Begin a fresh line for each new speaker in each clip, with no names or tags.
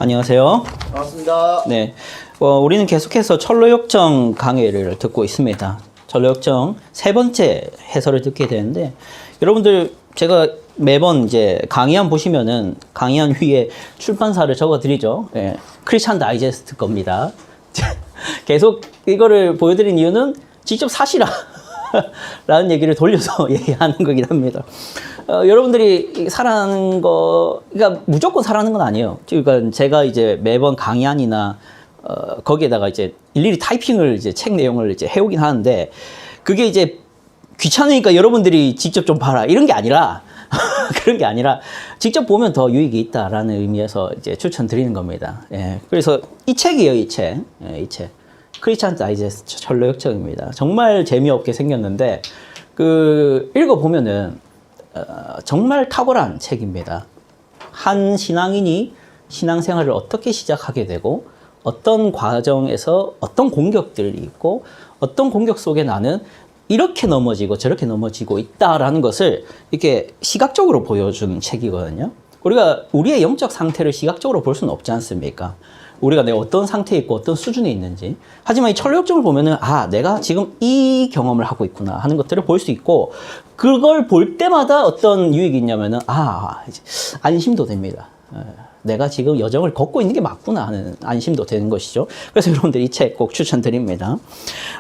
안녕하세요.
반갑습니다.
네, 우리는 계속해서 철로역정 강의를 듣고 있습니다. 철로역정 세 번째 해설을 듣게 되는데, 여러분들 제가 매번 이제 강의안 보시면은 강의안 위에 출판사를 적어드리죠. 네, 크리스찬 다이제스트 겁니다. 계속 이거를 보여드린 이유는 직접 사시라 라는 얘기를 돌려서 얘기하는 거긴 합니다. 여러분들이 사라는 거, 그러니까 무조건 사라는 건 아니에요. 그러니까 제가 이제 매번 강의안이나 거기에다가 이제 일일이 타이핑을 이제 책 내용을 이제 해오긴 하는데, 그게 이제 귀찮으니까 여러분들이 직접 좀 봐라 이런 게 아니라 그런 게 아니라 직접 보면 더 유익이 있다라는 의미에서 이제 추천드리는 겁니다. 예, 그래서 이 책이에요, 이 책. 예, 이 책. 크리스찬 다이제스트 철로역정입니다. 정말 재미없게 생겼는데 읽어보면은 정말 탁월한 책입니다. 한 신앙인이 신앙생활을 어떻게 시작하게 되고, 어떤 과정에서 어떤 공격들이 있고, 어떤 공격 속에 나는 이렇게 넘어지고 저렇게 넘어지고 있다라는 것을 이렇게 시각적으로 보여준 책이거든요. 우리가 우리의 영적 상태를 시각적으로 볼 수는 없지 않습니까? 우리가 내가 어떤 상태에 있고 어떤 수준에 있는지. 하지만 이 철로역정을 보면은, 내가 지금 이 경험을 하고 있구나 하는 것들을 볼 수 있고, 그걸 볼 때마다 어떤 유익이 있냐면은, 이제 안심도 됩니다. 내가 지금 여정을 걷고 있는 게 맞구나 하는 안심도 되는 것이죠. 그래서 여러분들 이 책 꼭 추천드립니다.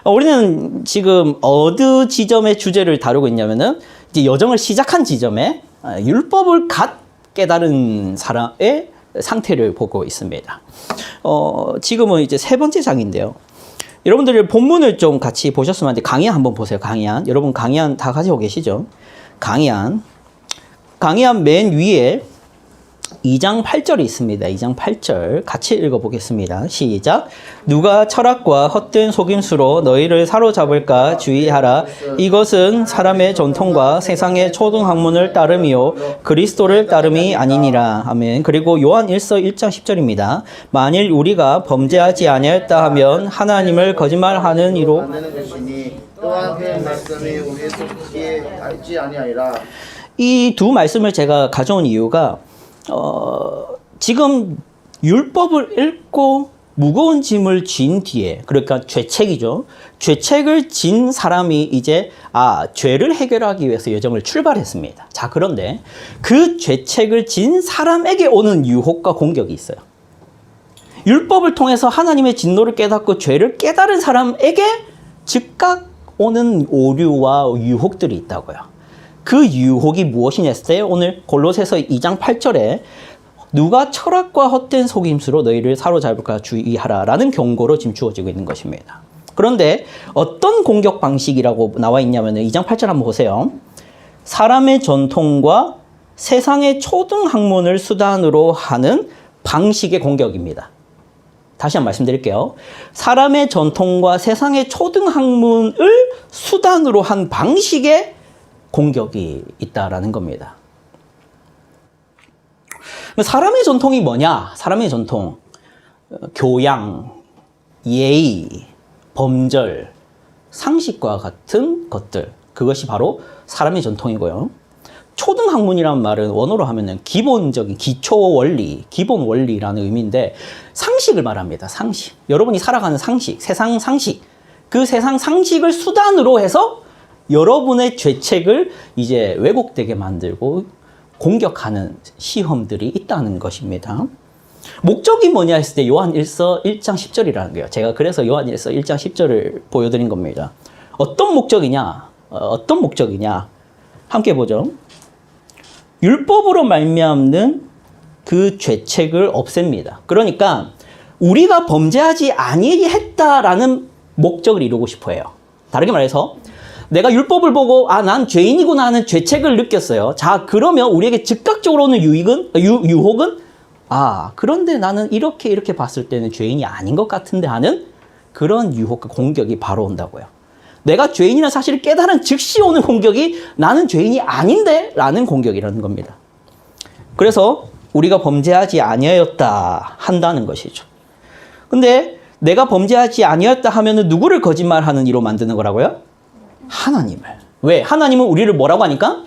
우리는 지금 어느 지점의 주제를 다루고 있냐면은, 이제 여정을 시작한 지점에 율법을 갓 깨달은 사람의 상태를 보고 있습니다. 지금은 이제 세 번째 장인데요. 여러분들 본문을 좀 같이 보셨으면 하는데, 강의안 한번 보세요. 강의안. 여러분 강의안 다 가지고 계시죠? 강의안 맨 위에 2장 8절이 있습니다. 2장 8절 같이 읽어보겠습니다. 시작. 누가 철학과 헛된 속임수로 너희를 사로잡을까 주의하라. 이것은 사람의 전통과 세상의 초등학문을 따름이요 그리스도를 따름이 아니니라. 아멘. 그리고 요한 1서 1장 10절입니다. 만일 우리가 범죄하지 아니하였다 하면 하나님을 거짓말하는 이로
또한 그 말씀이 우리의 속에 알지 아니하리라.
이 두 말씀을 제가 가져온 이유가, 지금 율법을 읽고 무거운 짐을 진 뒤에, 그러니까 죄책이죠. 죄책을 진 사람이 이제 죄를 해결하기 위해서 여정을 출발했습니다. 자, 그런데 그 죄책을 진 사람에게 오는 유혹과 공격이 있어요. 율법을 통해서 하나님의 진노를 깨닫고 죄를 깨달은 사람에게 즉각 오는 오류와 유혹들이 있다고요. 그 유혹이 무엇이냐 했을 때, 오늘 골로새서 2장 8절에 누가 철학과 헛된 속임수로 너희를 사로잡을까 주의하라 라는 경고로 지금 주어지고 있는 것입니다. 그런데 어떤 공격 방식이라고 나와 있냐면 2장 8절 한번 보세요. 사람의 전통과 세상의 초등학문을 수단으로 하는 방식의 공격입니다. 다시 한번 말씀드릴게요. 사람의 전통과 세상의 초등학문을 수단으로 한 방식의 공격이 있다라는 겁니다. 사람의 전통이 뭐냐? 사람의 전통, 교양, 예의, 범절, 상식과 같은 것들, 그것이 바로 사람의 전통이고요. 초등학문이라는 말은 원어로 하면은 기본적인 기초 원리, 기본 원리라는 의미인데, 상식을 말합니다. 상식. 여러분이 살아가는 상식, 세상 상식. 그 세상 상식을 수단으로 해서 여러분의 죄책을 이제 왜곡되게 만들고 공격하는 시험들이 있다는 것입니다. 목적이 뭐냐 했을 때 요한 1서 1장 10절이라는 거예요. 제가 그래서 요한 1서 1장 10절을 보여드린 겁니다. 어떤 목적이냐? 함께 보죠. 율법으로 말미암는 그 죄책을 없앱니다. 그러니까 우리가 범죄하지 아니했다라는 목적을 이루고 싶어 해요. 다르게 말해서, 내가 율법을 보고 난 죄인이구나 하는 죄책을 느꼈어요. 자, 그러면 우리에게 즉각적으로 오는 유혹은 그런데 나는 이렇게 봤을 때는 죄인이 아닌 것 같은데 하는 그런 유혹과 공격이 바로 온다고요. 내가 죄인이라는 사실을 깨달은 즉시 오는 공격이 나는 죄인이 아닌데 라는 공격이라는 겁니다. 그래서 우리가 범죄하지 아니하였다 한다는 것이죠. 근데 내가 범죄하지 아니하였다 하면은 누구를 거짓말하는 이로 만드는 거라고요? 하나님을. 왜? 하나님은 우리를 뭐라고 하니까?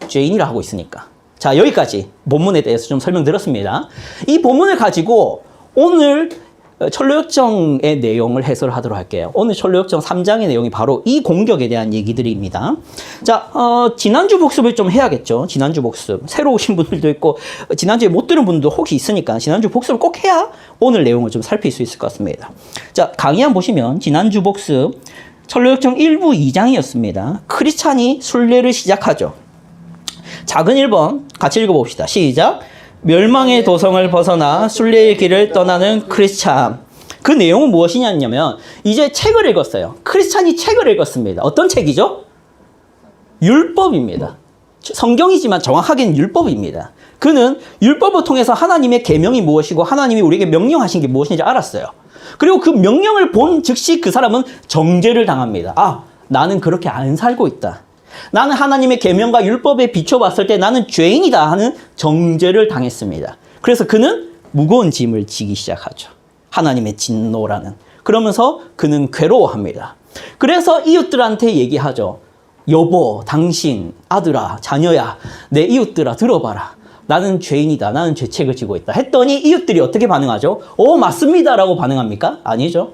죄인이라 하고 있으니까. 자, 여기까지 본문에 대해서 좀 설명드렸습니다. 이 본문을 가지고 오늘 철로역정의 내용을 해설하도록 할게요. 오늘 철로역정 3장의 내용이 바로 이 공격에 대한 얘기들입니다. 자, 지난주 복습을 좀 해야겠죠. 지난주 복습. 새로 오신 분들도 있고 지난주에 못 들은 분들도 혹시 있으니까 지난주 복습을 꼭 해야 오늘 내용을 좀 살필 수 있을 것 같습니다. 자, 강의 한번 보시면 지난주 복습 철로역정 1부 2장이었습니다. 크리스찬이 순례를 시작하죠. 작은 1번 같이 읽어봅시다. 시작. 멸망의 도성을 벗어나 순례의 길을 떠나는 크리스찬. 그 내용은 무엇이냐면 이제 책을 읽었어요. 크리스찬이 책을 읽었습니다. 어떤 책이죠? 율법입니다. 성경이지만 정확하게는 율법입니다. 그는 율법을 통해서 하나님의 계명이 무엇이고 하나님이 우리에게 명령하신 게 무엇인지 알았어요. 그리고 그 명령을 본 즉시 그 사람은 정죄를 당합니다. 아, 나는 그렇게 안 살고 있다. 나는 하나님의 계명과 율법에 비춰봤을 때 나는 죄인이다 하는 정죄를 당했습니다. 그래서 그는 무거운 짐을 지기 시작하죠. 하나님의 진노라는. 그러면서 그는 괴로워합니다. 그래서 이웃들한테 얘기하죠. 여보, 당신, 아들아, 자녀야, 내 이웃들아 들어봐라. 나는 죄인이다. 나는 죄책을 지고 있다. 했더니 이웃들이 어떻게 반응하죠? 오, 맞습니다 라고 반응합니까? 아니죠.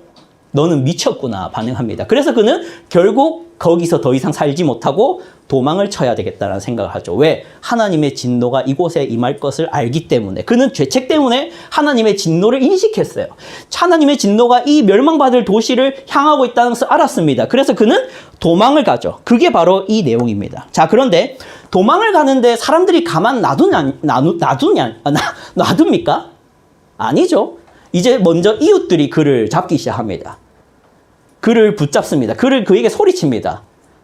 너는 미쳤구나 반응합니다. 그래서 그는 결국 거기서 더 이상 살지 못하고 도망을 쳐야 되겠다는 생각을 하죠. 왜? 하나님의 진노가 이곳에 임할 것을 알기 때문에. 그는 죄책 때문에 하나님의 진노를 인식했어요. 하나님의 진노가 이 멸망받을 도시를 향하고 있다는 것을 알았습니다. 그래서 그는 도망을 가죠. 그게 바로 이 내용입니다. 자, 그런데 도망을 가는데 사람들이 가만 놔둡니까? 아니죠. 이제 먼저 이웃들이 그를 잡기 시작합니다. 그를 붙잡습니다. 그에게 소리칩니다.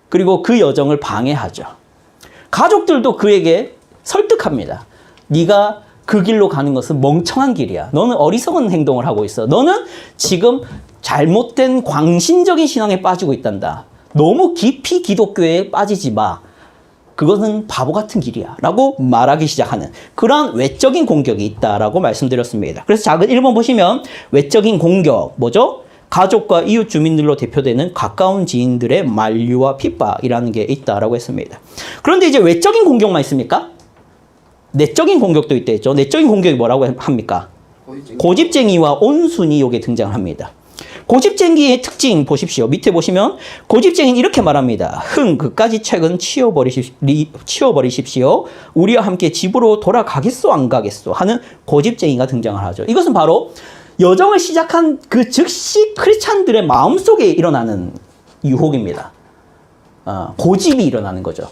그리고 그 여정을 방해하죠. 가족들도 그에게 설득합니다. 네가 그 길로 가는 것은 멍청한 길이야. 너는 어리석은 행동을 하고 있어. 너는 지금 잘못된 광신적인 신앙에 빠지고 있단다. 너무 깊이 기독교에 빠지지 마. 그것은 바보 같은 길이야 라고 말하기 시작하는 그러한 외적인 공격이 있다라고 말씀드렸습니다. 그래서 작은 1번 보시면 외적인 공격 뭐죠? 가족과 이웃 주민들로 대표되는 가까운 지인들의 만류와 핍박이라는 게 있다라고 했습니다. 그런데 이제 외적인 공격만 있습니까? 내적인 공격도 있다 했죠. 내적인 공격이 뭐라고 합니까? 고집쟁이와 온순이 여기에 등장합니다. 고집쟁이의 특징 보십시오. 밑에 보시면 고집쟁이는 이렇게 말합니다. 그까지 책은 치워버리십시오. 우리와 함께 집으로 돌아가겠소 안 가겠소 하는 고집쟁이가 등장을 하죠. 이것은 바로 여정을 시작한 그 즉시 크리스찬들의 마음속에 일어나는 유혹입니다. 고집이 일어나는 거죠.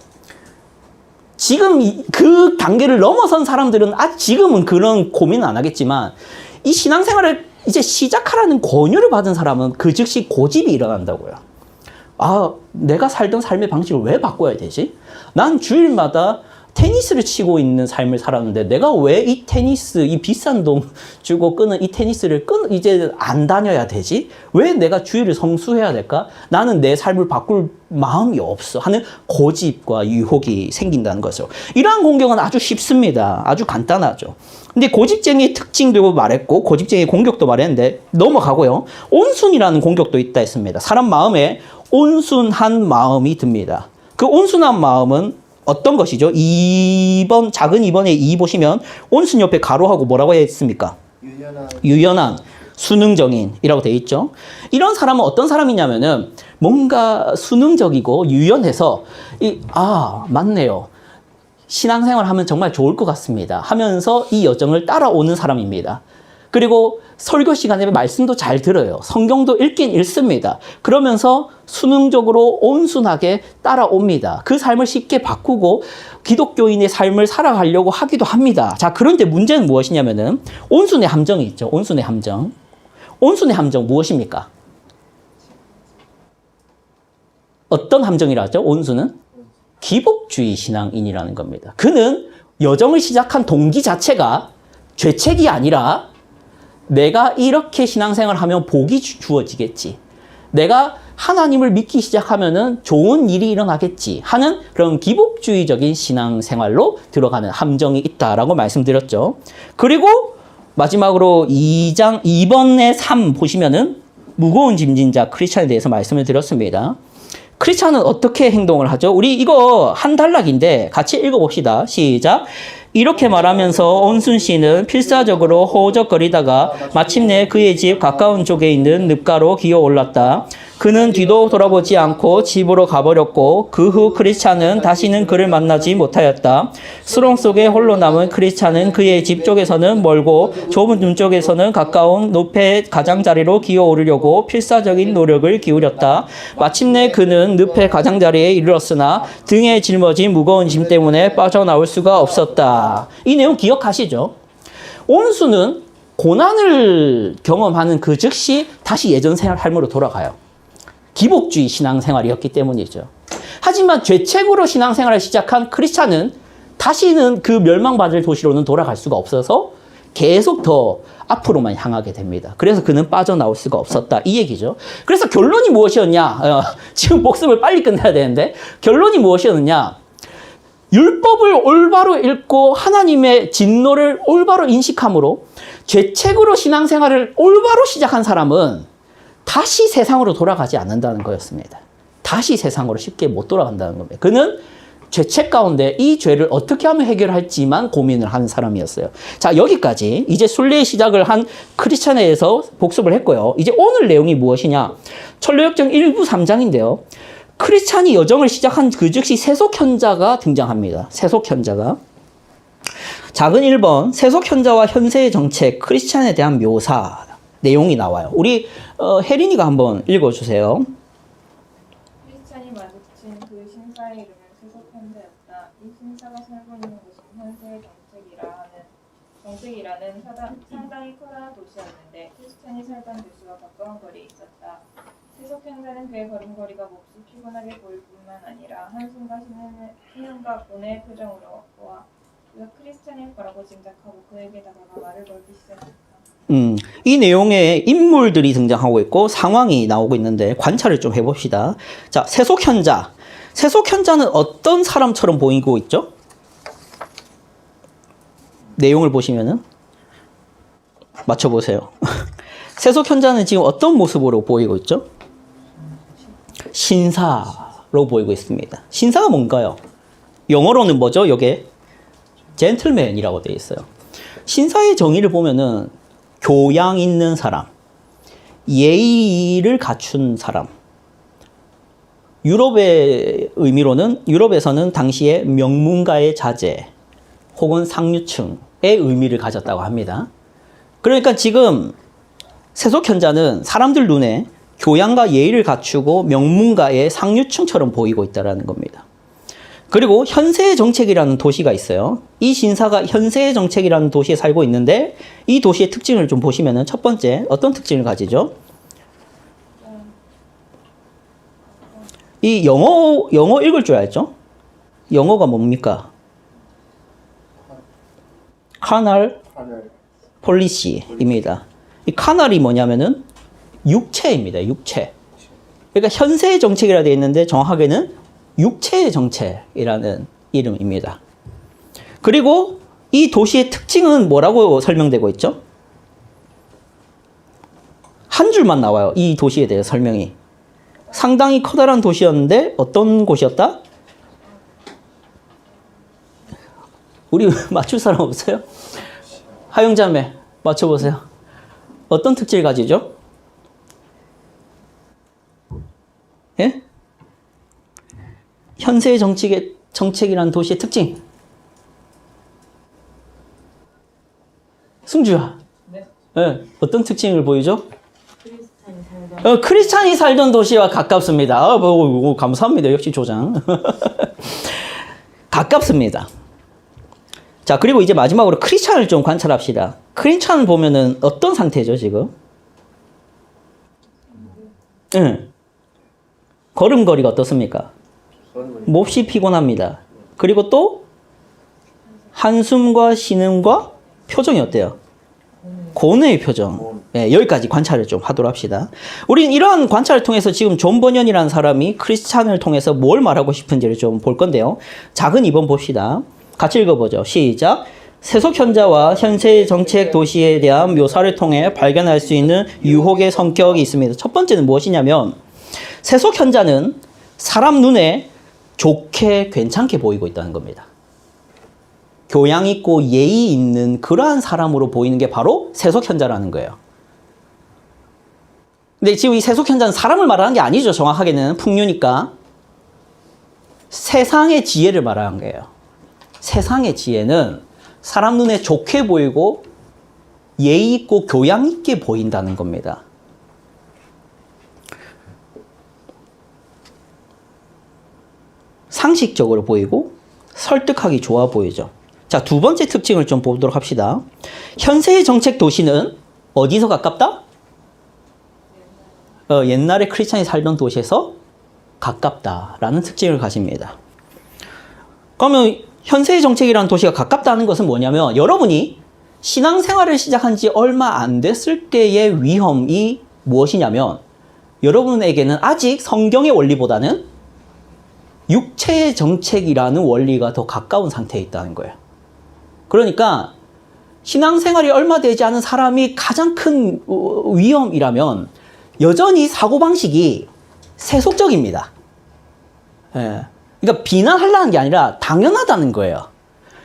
지금 그 단계를 넘어선 사람들은 지금은 그런 고민은 안 하겠지만 이 신앙생활을 이제 시작하라는 권유를 받은 사람은 그 즉시 고집이 일어난다고요. 아, 내가 살던 삶의 방식을 왜 바꿔야 되지? 난 주일마다 테니스를 치고 있는 삶을 살았는데 내가 왜 이 테니스, 이 비싼 돈 주고 끄는 이 테니스를 이제 안 다녀야 되지? 왜 내가 주일을 성수해야 될까? 나는 내 삶을 바꿀 마음이 없어 하는 고집과 유혹이 생긴다는 거죠. 이러한 공격은 아주 쉽습니다. 아주 간단하죠. 근데 고집쟁이의 특징도 말했고 고집쟁이의 공격도 말했는데 넘어가고요. 온순이라는 공격도 있다 했습니다. 사람 마음에 온순한 마음이 듭니다. 그 온순한 마음은 어떤 것이죠? 2번, 작은 2번에 2 보시면 온순 옆에 가로하고 뭐라고 했습니까? 유연한, 수능적인이라고 되어 있죠. 이런 사람은 어떤 사람이냐면은 뭔가 수능적이고 유연해서 맞네요. 신앙생활 하면 정말 좋을 것 같습니다 하면서 이 여정을 따라오는 사람입니다. 그리고 설교 시간에 말씀도 잘 들어요. 성경도 읽긴 읽습니다. 그러면서 수능적으로 온순하게 따라옵니다. 그 삶을 쉽게 바꾸고 기독교인의 삶을 살아가려고 하기도 합니다. 자, 그런데 문제는 무엇이냐면은 온순의 함정이 있죠. 온순의 함정. 온순의 함정 무엇입니까? 어떤 함정이라 하죠? 온순은? 기복주의 신앙인이라는 겁니다. 그는 여정을 시작한 동기 자체가 죄책이 아니라 내가 이렇게 신앙생활을 하면 복이 주어지겠지. 내가 하나님을 믿기 시작하면은 좋은 일이 일어나겠지 하는 그런 기복주의적인 신앙생활로 들어가는 함정이 있다라고 말씀드렸죠. 그리고 마지막으로 2번에 3 보시면은 무거운 짐진 자 크리스찬에 대해서 말씀을 드렸습니다. 크리스찬은 어떻게 행동을 하죠? 우리 이거 한 단락인데 같이 읽어봅시다. 시작. 이렇게 말하면서 온순 씨는 필사적으로 호적거리다가 마침내 그의 집 가까운 쪽에 있는 늪가로 기어 올랐다. 그는 뒤도 돌아보지 않고 집으로 가버렸고 그 후 크리스찬은 다시는 그를 만나지 못하였다. 수렁 속에 홀로 남은 크리스찬은 그의 집 쪽에서는 멀고 좁은 눈 쪽에서는 가까운 늪의 가장자리로 기어 오르려고 필사적인 노력을 기울였다. 마침내 그는 늪의 가장자리에 이르렀으나 등에 짊어진 무거운 짐 때문에 빠져나올 수가 없었다. 이 내용 기억하시죠? 온수는 고난을 경험하는 그 즉시 다시 예전 삶으로 돌아가요. 기복주의 신앙생활이었기 때문이죠. 하지만 죄책으로 신앙생활을 시작한 크리스찬은 다시는 그 멸망받을 도시로는 돌아갈 수가 없어서 계속 더 앞으로만 향하게 됩니다. 그래서 그는 빠져나올 수가 없었다. 이 얘기죠. 그래서 결론이 무엇이었냐? 지금 복습을 빨리 끝내야 되는데 결론이 무엇이었느냐? 율법을 올바로 읽고 하나님의 진노를 올바로 인식함으로 죄책으로 신앙생활을 올바로 시작한 사람은 다시 세상으로 돌아가지 않는다는 거였습니다. 다시 세상으로 쉽게 못 돌아간다는 겁니다. 그는 죄책 가운데 이 죄를 어떻게 하면 해결할지만 고민을 하는 사람이었어요. 자, 여기까지 이제 순례의 시작을 한 크리스찬에 대해서 복습을 했고요. 이제 오늘 내용이 무엇이냐? 천로역정 1부 3장인데요. 크리스찬이 여정을 시작한 그 즉시 세속현자가 등장합니다. 세속현자가. 작은 1번, 세속현자와 현세의 정책, 크리스찬에 대한 묘사 내용이 나와요. 우리 혜린이가 한번 읽어주세요.
크리스찬이 마주친 그 신사의 이름은 세속현자였다. 이 신사가 살고 있는 곳은 현세의 정책이라는 상당히 커다란 도시였는데 크리스찬이 살던 도시와 가까운 거리에 있었다. 세속현자는 그의 걸음걸이가 몹시 피곤하게 보일 뿐만 아니라 한숨과 신음과 고뇌의 표정으로 보아 그가 크리스찬일 거라고 짐작하고 그에게 다가가 말을 걸기 시작했다.
이 내용에 인물들이 등장하고 있고 상황이 나오고 있는데 관찰을 좀 해봅시다. 자, 세속현자. 세속현자는 어떤 사람처럼 보이고 있죠? 내용을 보시면은 맞춰보세요. 세속현자는 지금 어떤 모습으로 보이고 있죠? 신사로 보이고 있습니다. 신사가 뭔가요? 영어로는 뭐죠? 이게 젠틀맨이라고 되어 있어요. 신사의 정의를 보면은 교양 있는 사람, 예의를 갖춘 사람. 유럽에서는 당시에 명문가의 자제 혹은 상류층의 의미를 가졌다고 합니다. 그러니까 지금 세속현자는 사람들 눈에 교양과 예의를 갖추고 명문가의 상류층처럼 보이고 있다는 겁니다. 그리고 현세의 정책이라는 도시가 있어요. 이 신사가 현세의 정책이라는 도시에 살고 있는데 이 도시의 특징을 좀 보시면은 첫 번째 어떤 특징을 가지죠? 이 영어 읽을 줄 알죠? 영어가 뭡니까? 카날 폴리시입니다. 이 카날이 뭐냐면은 육체입니다. 육체. 그러니까 현세의 정책이라 되어 있는데 정확하게는 육체의 정책이라는 이름입니다. 그리고 이 도시의 특징은 뭐라고 설명되고 있죠? 한 줄만 나와요. 이 도시에 대해 설명이. 상당히 커다란 도시였는데 어떤 곳이었다? 우리 맞출 사람 없어요? 하영자매 맞춰보세요. 어떤 특징을 가지죠? 예? 현세의 정책이라는 도시의 특징. 승주야. 네. 네. 어떤 특징을 보이죠? 크리스찬이 살던 도시와 가깝습니다. 감사합니다. 역시 조장. 가깝습니다. 자, 그리고 이제 마지막으로 크리스찬을 좀 관찰합시다. 크리스찬을 보면은 어떤 상태죠, 지금? 걸음걸이가 어떻습니까? 몹시 피곤합니다. 그리고 또 한숨과 신음과 표정이 어때요? 고뇌의 표정. 네, 여기까지 관찰을 좀 하도록 합시다. 우리는 이러한 관찰을 통해서 지금 존 버년이라는 사람이 크리스찬을 통해서 뭘 말하고 싶은지를 좀 볼 건데요. 작은 2번 봅시다. 같이 읽어보죠. 시작. 세속현자와 현세의 정책 도시에 대한 묘사를 통해 발견할 수 있는 유혹의 성격이 있습니다. 첫 번째는 무엇이냐면 세속현자는 사람 눈에 좋게 괜찮게 보이고 있다는 겁니다. 교양 있고 예의 있는 그러한 사람으로 보이는 게 바로 세속현자라는 거예요. 근데 지금 이 세속현자는 사람을 말하는 게 아니죠. 정확하게는 풍류니까. 세상의 지혜를 말하는 거예요. 세상의 지혜는 사람 눈에 좋게 보이고 예의 있고 교양 있게 보인다는 겁니다. 상식적으로 보이고 설득하기 좋아 보이죠. 자, 두 번째 특징을 좀 보도록 합시다. 현세의 정책 도시는 어디서 가깝다? 옛날에 크리스찬이 살던 도시에서 가깝다라는 특징을 가집니다. 그러면 현세의 정책이라는 도시가 가깝다는 것은 뭐냐면 여러분이 신앙생활을 시작한 지 얼마 안 됐을 때의 위험이 무엇이냐면 여러분에게는 아직 성경의 원리보다는 육체의 정책이라는 원리가 더 가까운 상태에 있다는 거예요. 그러니까 신앙생활이 얼마 되지 않은 사람이 가장 큰 위험이라면 여전히 사고방식이 세속적입니다. 예. 그러니까 비난하려는 게 아니라 당연하다는 거예요.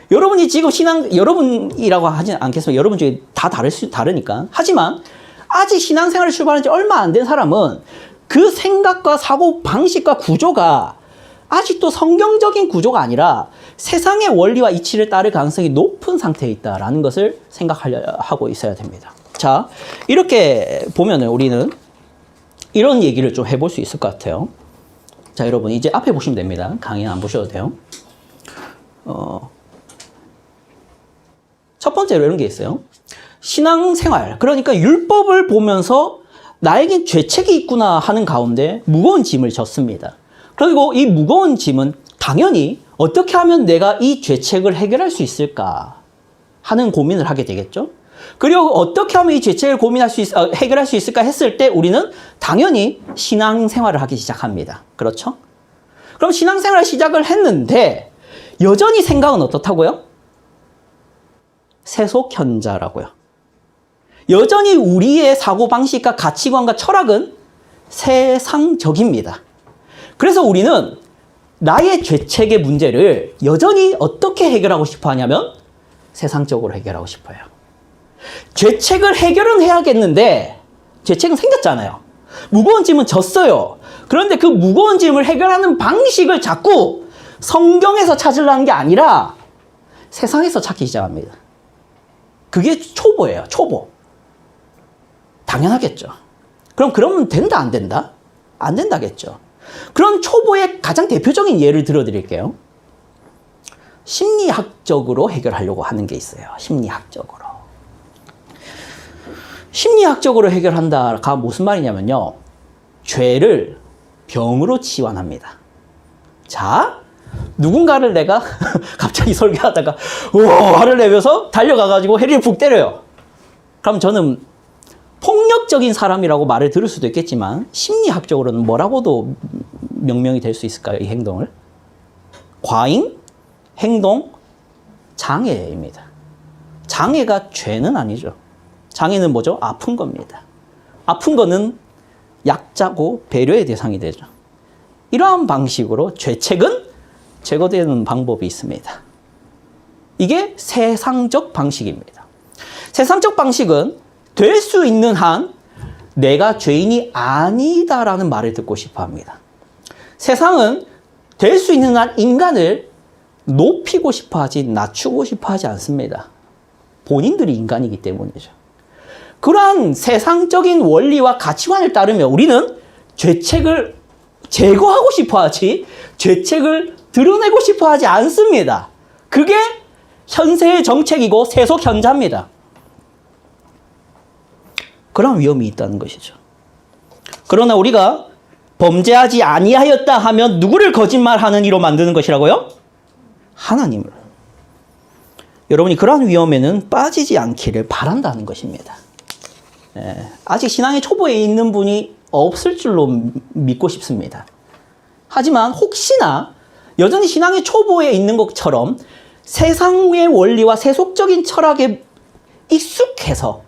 여러분이 지금 여러분이라고 하진 않겠습니다. 여러분 중에 다 다르니까. 하지만 아직 신앙생활을 출발한 지 얼마 안 된 사람은 그 생각과 사고방식과 구조가 아직도 성경적인 구조가 아니라 세상의 원리와 이치를 따를 가능성이 높은 상태에 있다는 것을 생각하고 있어야 됩니다. 자, 이렇게 보면은 우리는 이런 얘기를 좀 해볼 수 있을 것 같아요. 자, 여러분 이제 앞에 보시면 됩니다. 강의는 안 보셔도 돼요. 첫 번째로 이런 게 있어요. 신앙생활, 그러니까 율법을 보면서 나에겐 죄책이 있구나 하는 가운데 무거운 짐을 졌습니다. 그리고 이 무거운 짐은 당연히 어떻게 하면 내가 이 죄책을 해결할 수 있을까 하는 고민을 하게 되겠죠. 그리고 어떻게 하면 이 죄책을 해결할 수 있을까 했을 때 우리는 당연히 신앙생활을 하기 시작합니다. 그렇죠? 그럼 신앙생활을 시작을 했는데 여전히 생각은 어떻다고요? 세속현자라고요. 여전히 우리의 사고방식과 가치관과 철학은 세상적입니다. 그래서 우리는 나의 죄책의 문제를 여전히 어떻게 해결하고 싶어 하냐면 세상적으로 해결하고 싶어요. 죄책을 해결은 해야겠는데 죄책은 생겼잖아요. 무거운 짐은 졌어요. 그런데 그 무거운 짐을 해결하는 방식을 자꾸 성경에서 찾으려는 게 아니라 세상에서 찾기 시작합니다. 그게 초보예요. 초보. 당연하겠죠. 그러면 된다 안 된다? 안 된다겠죠. 그런 초보의 가장 대표적인 예를 들어드릴게요. 심리학적으로 해결하려고 하는 게 있어요. 심리학적으로 해결한다가 무슨 말이냐면요. 죄를 병으로 치환합니다. 자, 누군가를 내가 갑자기 설교하다가 화를 내면서 달려가가지고 해리를 푹 때려요. 그럼 저는 폭력적인 사람이라고 말을 들을 수도 있겠지만 심리학적으로는 뭐라고도 명명이 될 수 있을까요? 이 행동을? 과잉 행동 장애입니다. 장애가 죄는 아니죠. 장애는 뭐죠? 아픈 겁니다. 아픈 거는 약자고 배려의 대상이 되죠. 이러한 방식으로 죄책은 제거되는 방법이 있습니다. 이게 세상적 방식입니다. 세상적 방식은 될 수 있는 한 내가 죄인이 아니다라는 말을 듣고 싶어 합니다. 세상은 될 수 있는 한 인간을 높이고 싶어 하지 낮추고 싶어 하지 않습니다. 본인들이 인간이기 때문이죠. 그러한 세상적인 원리와 가치관을 따르며 우리는 죄책을 제거하고 싶어 하지 죄책을 드러내고 싶어 하지 않습니다. 그게 현세의 정책이고 세속현자입니다. 그런 위험이 있다는 것이죠. 그러나 우리가 범죄하지 아니하였다 하면 누구를 거짓말하는 이로 만드는 것이라고요? 하나님을. 여러분이 그런 위험에는 빠지지 않기를 바란다는 것입니다. 아직 신앙의 초보에 있는 분이 없을 줄로 믿고 싶습니다. 하지만 혹시나 여전히 신앙의 초보에 있는 것처럼 세상의 원리와 세속적인 철학에 익숙해서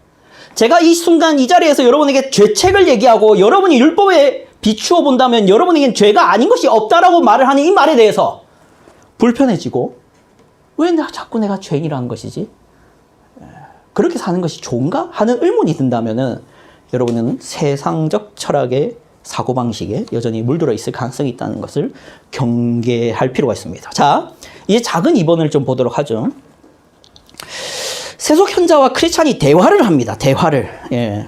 제가 이 순간 이 자리에서 여러분에게 죄책을 얘기하고 여러분이 율법에 비추어 본다면 여러분에겐 죄가 아닌 것이 없다라고 말을 하는 이 말에 대해서 불편해지고 왜 자꾸 내가 죄인이라는 것이지? 그렇게 사는 것이 좋은가? 하는 의문이 든다면은 여러분은 세상적 철학의 사고방식에 여전히 물들어 있을 가능성이 있다는 것을 경계할 필요가 있습니다. 자, 이제 작은 2번을 좀 보도록 하죠. 세속 현자와 크리스찬이 대화를 합니다. 대화를. 예.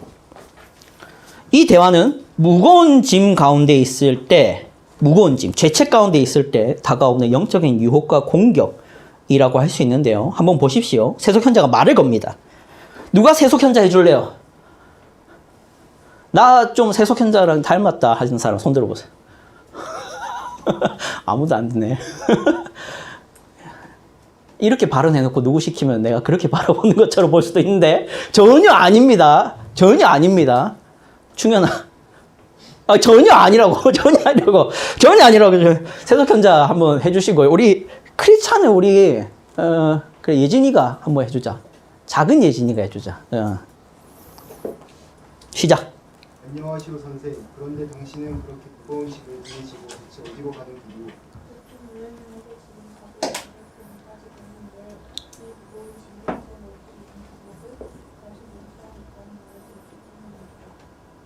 이 대화는 무거운 짐 가운데 있을 때, 무거운 짐, 죄책 가운데 있을 때 다가오는 영적인 유혹과 공격이라고 할 수 있는데요. 한번 보십시오. 세속 현자가 말을 겁니다. 누가 세속 현자 해줄래요? 나 좀 세속 현자랑 닮았다 하시는 사람 손 들어보세요. 아무도 안 드네. 이렇게 발언해놓고 누구 시키면 내가 그렇게 바라보는 것처럼 볼 수도 있는데 전혀 아닙니다. 전혀 아닙니다. 충현아. 전혀 아니라고. 전혀 아니라고. 세속 현자 한번 해주시고요. 우리 크리스찬은 우리 그래 예진이가 한번 해주자. 작은 예진이가 해주자. 시작.
안녕하시오 선생. 그런데 당신은 그렇게 무거운 짐을 지니시고 대체 어디로 가는 길이오?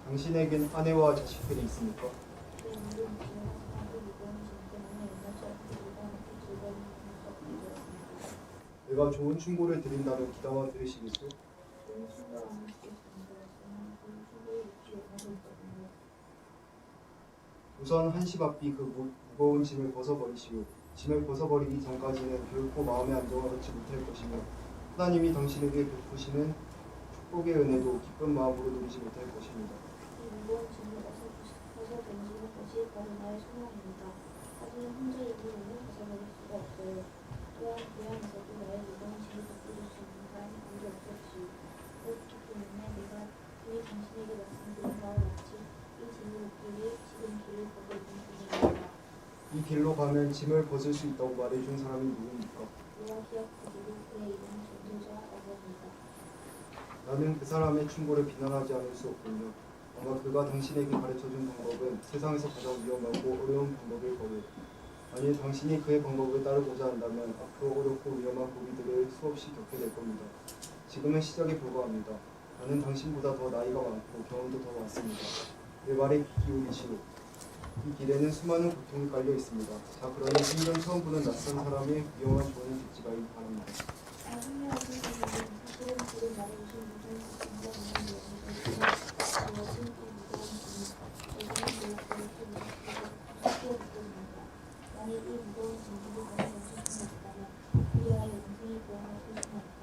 당신에겐 아내와 자식들이 있습니까? 내가 좋은 충고를 드린다면 귀담아 들으시겠소? 우선 한시 바삐 그 무거운 짐을 벗어버리시오. 짐을 벗어버리기 전까지는 결코 마음의 안정을 얻지 못할 것이며 하나님이 당신에게 베푸시는 축복의 은혜도 기쁜 마음으로 누리지 못할 것입니다.
이 무거운 짐을 벗어던지는 것이 바로 나의 소망입니다. 하지만 혼자 입으로는 벗어버릴 수가 없어요. 또한 고향에서도 나의 무거운 짐을 벗겨줄 수 있는 사람이 아무도 없었지. 그렇기 때문에 내가 이미 당신에게 말씀드린 바와 같이 이 짐을 벗기기 지금 길을 걷고 있는 중입니다.
이 길로 가면 짐을 벗을 수 있다고 말해준 사람이 누굽니까?
요아기야 그리고 그의 이름은 전도자라고 합니다.
나는 그 사람의 충고를 비난하지 않을 수 없군요. 아마 그가 당신에게 가르쳐준 방법은 세상에서 가장 위험하고 어려운 방법일 거예요. 만일 당신이 그의 방법을 따르고자 한다면 앞으로 어렵고 위험한 고비들을 수없이 겪게 될 겁니다. 지금은 시작에 불과합니다. 나는 당신보다 더 나이가 많고 경험도 더 많습니다. 내 말에 귀 기울이시오. 이 길에는 수많은 고통이 깔려 있습니다. 자, 그러니 생전 처음 보는 낯선 사람의 위험한 조언을 듣지 말기 바랍니다.
선생님은 사실은 지금 말해주신 모든 진짜 있는 내용이지만 무엇인 이 무거운 짐이 예전에 그렇게 무겁습니다. 만일 이 무거운 짐들이 벗어질 수 있다면 우리와의 인생이 구원할 수 있다면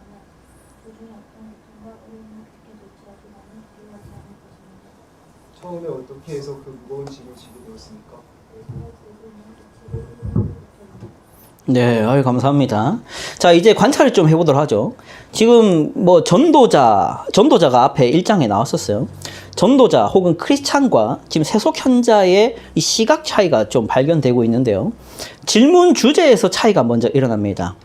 도중에 어떤 고통과 어려움을 겪게 될지라도 나는 두려워하지 않을 것입니다.
처음에 어떻게 해서 그 무거운 짐을 지게 되었습니까?
내 손에 들고 있는 기치를 흘리는 것입니다.
네, 아유, 감사합니다. 자, 이제 관찰을 좀 해보도록 하죠. 지금 뭐 전도자가 앞에 1장에 나왔었어요. 전도자 혹은 크리스찬과 지금 세속 현자의 이 시각 차이가 좀 발견되고 있는데요. 질문 주제에서 차이가 먼저 일어납니다.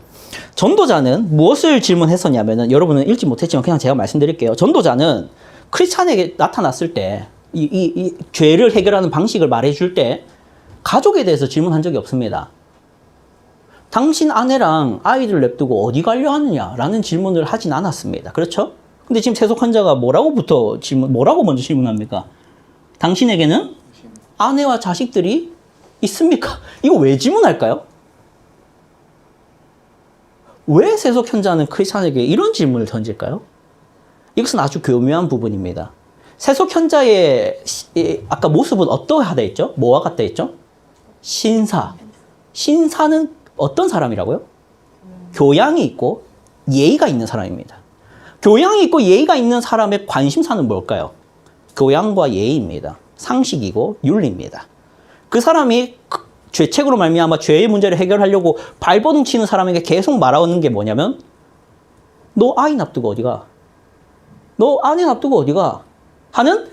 전도자는 무엇을 질문했었냐면은 여러분은 읽지 못했지만 그냥 제가 말씀드릴게요. 전도자는 크리스찬에게 나타났을 때 이 죄를 해결하는 방식을 말해줄 때 가족에 대해서 질문한 적이 없습니다. 당신 아내랑 아이들 냅두고 어디 가려 하느냐라는 질문을 하진 않았습니다. 그렇죠? 근데 지금 세속 환자가 뭐라고 먼저 질문합니까? 당신에게는 아내와 자식들이 있습니까? 이거 왜 질문할까요? 왜 세속 현자는 크리스찬에게 이런 질문을 던질까요? 이것은 아주 교묘한 부분입니다. 세속 현자의 아까 모습은 어떠하다 했죠? 뭐와 같다 했죠? 신사. 신사는 어떤 사람이라고요? 교양이 있고 예의가 있는 사람입니다. 교양이 있고 예의가 있는 사람의 관심사는 뭘까요? 교양과 예의입니다. 상식이고 윤리입니다. 그 사람이 죄책으로 말미암아 죄의 문제를 해결하려고 발버둥 치는 사람에게 계속 말하는 게 뭐냐면 너 아이 납두고 어디가? 너 아내 납두고 어디가? 하는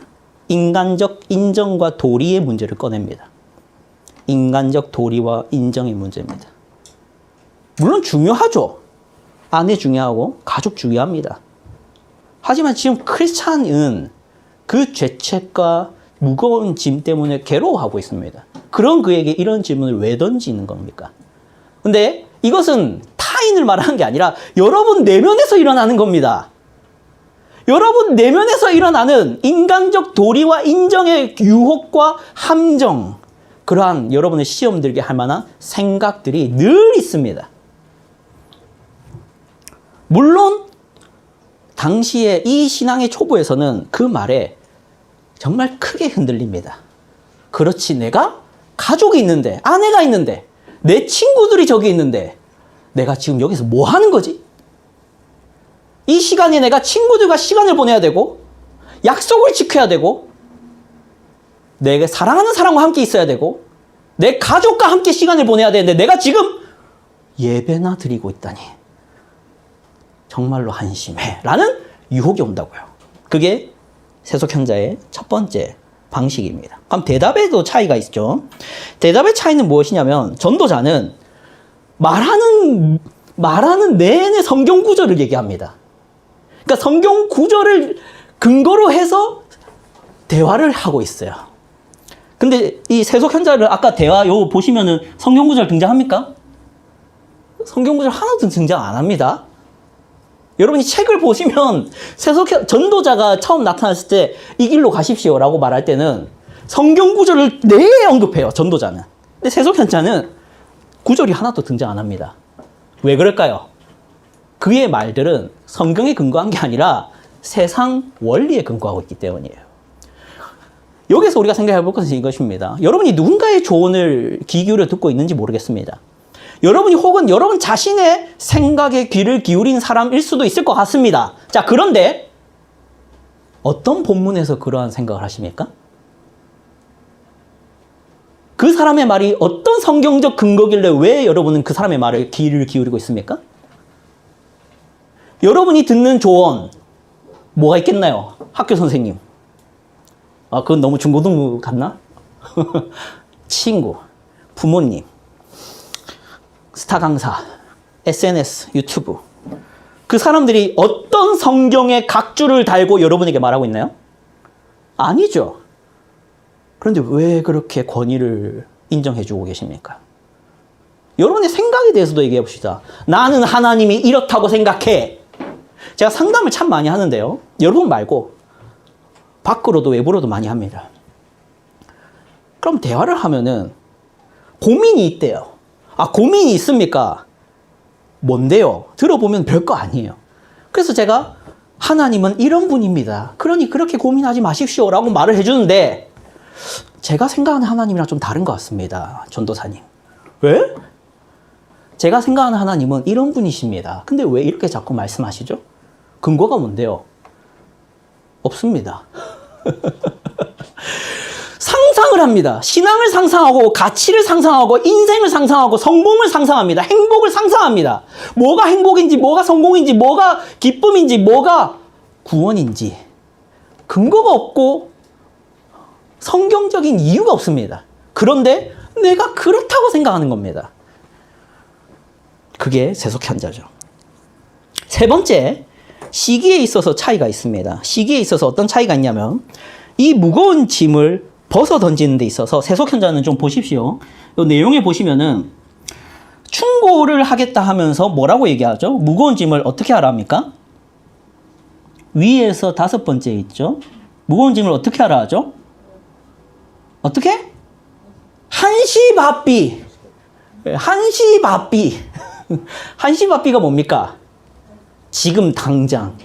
인간적 인정과 도리의 문제를 꺼냅니다. 인간적 도리와 인정의 문제입니다. 물론 중요하죠. 아내 중요하고 가족 중요합니다. 하지만 지금 크리스찬은 그 죄책과 무거운 짐 때문에 괴로워하고 있습니다. 그런 그에게 이런 질문을 왜 던지는 겁니까? 근데 이것은 타인을 말하는 게 아니라 여러분 내면에서 일어나는 겁니다. 여러분 내면에서 일어나는 인간적 도리와 인정의 유혹과 함정, 그러한 여러분의 시험 들게 할 만한 생각들이 늘 있습니다. 물론 당시에 이 신앙의 초보에서는 그 말에 정말 크게 흔들립니다. 그렇지, 내가 가족이 있는데, 아내가 있는데, 내 친구들이 저기 있는데 내가 지금 여기서 뭐 하는 거지? 이 시간에 내가 친구들과 시간을 보내야 되고, 약속을 지켜야 되고, 내가 사랑하는 사람과 함께 있어야 되고, 내 가족과 함께 시간을 보내야 되는데 내가 지금 예배나 드리고 있다니 정말로 한심해 라는 유혹이 온다고요. 그게 세속현자의 첫 번째 방식입니다. 그럼 대답에도 차이가 있죠. 대답의 차이는 무엇이냐면, 전도자는 말하는 내내 성경 구절을 얘기합니다. 그러니까 성경 구절을 근거로 해서 대화를 하고 있어요. 근데 이 세속현자를 아까 대화 요 보시면은 성경 구절 등장합니까? 성경 구절 하나도 등장 안 합니다. 여러분이 책을 보시면 전도자가 처음 나타났을 때 이 길로 가십시오라고 말할 때는 성경 구절을 내에 언급해요, 전도자는. 근데 세속현자는 구절이 하나도 등장 안 합니다. 왜 그럴까요? 그의 말들은 성경에 근거한 게 아니라 세상 원리에 근거하고 있기 때문이에요. 여기서 우리가 생각해 볼 것은 이것입니다. 여러분이 누군가의 조언을 귀 기울여 듣고 있는지 모르겠습니다. 여러분이 혹은 여러분 자신의 생각에 귀를 기울인 사람일 수도 있을 것 같습니다. 자, 그런데 어떤 본문에서 그러한 생각을 하십니까? 그 사람의 말이 어떤 성경적 근거길래 왜 여러분은 그 사람의 말에 귀를 기울이고 있습니까? 여러분이 듣는 조언 뭐가 있겠나요? 학교 선생님. 아, 그건 너무 중고등부 같나? 친구, 부모님, 스타 강사, SNS, 유튜브. 그 사람들이 어떤 성경의 각주를 달고 여러분에게 말하고 있나요? 아니죠. 그런데 왜 그렇게 권위를 인정해주고 계십니까? 여러분의 생각에 대해서도 얘기해 봅시다. 나는 하나님이 이렇다고 생각해. 제가 상담을 참 많이 하는데요. 여러분 말고 밖으로도 외부로도 많이 합니다. 그럼 대화를 하면은 고민이 있대요. 아, 고민이 있습니까? 뭔데요? 들어보면 별거 아니에요. 그래서 제가 하나님은 이런 분입니다. 그러니 그렇게 고민하지 마십시오 라고 말을 해주는데, 제가 생각하는 하나님이랑 좀 다른 것 같습니다, 전도사님. 왜? 제가 생각하는 하나님은 이런 분이십니다. 근데 왜 이렇게 자꾸 말씀하시죠? 근거가 뭔데요? 없습니다. 상상을 합니다. 신앙을 상상하고, 가치를 상상하고, 인생을 상상하고, 성공을 상상합니다. 행복을 상상합니다. 뭐가 행복인지, 뭐가 성공인지, 뭐가 기쁨인지, 뭐가 구원인지 근거가 없고 성경적인 이유가 없습니다. 그런데 내가 그렇다고 생각하는 겁니다. 그게 세속현자죠. 세 번째, 시기에 있어서 차이가 있습니다. 시기에 있어서 어떤 차이가 있냐면, 이 무거운 짐을 벗어 던지는 데 있어서 세속현자는 좀 보십시오. 이 내용에 보시면은 충고를 하겠다 하면서 뭐라고 얘기하죠? 무거운 짐을 어떻게 하라 합니까? 위에서 5번째 있죠? 무거운 짐을 어떻게 하라 하죠? 어떻게? 한시바삐. 한시바삐. 한시바삐가 뭡니까? 지금 당장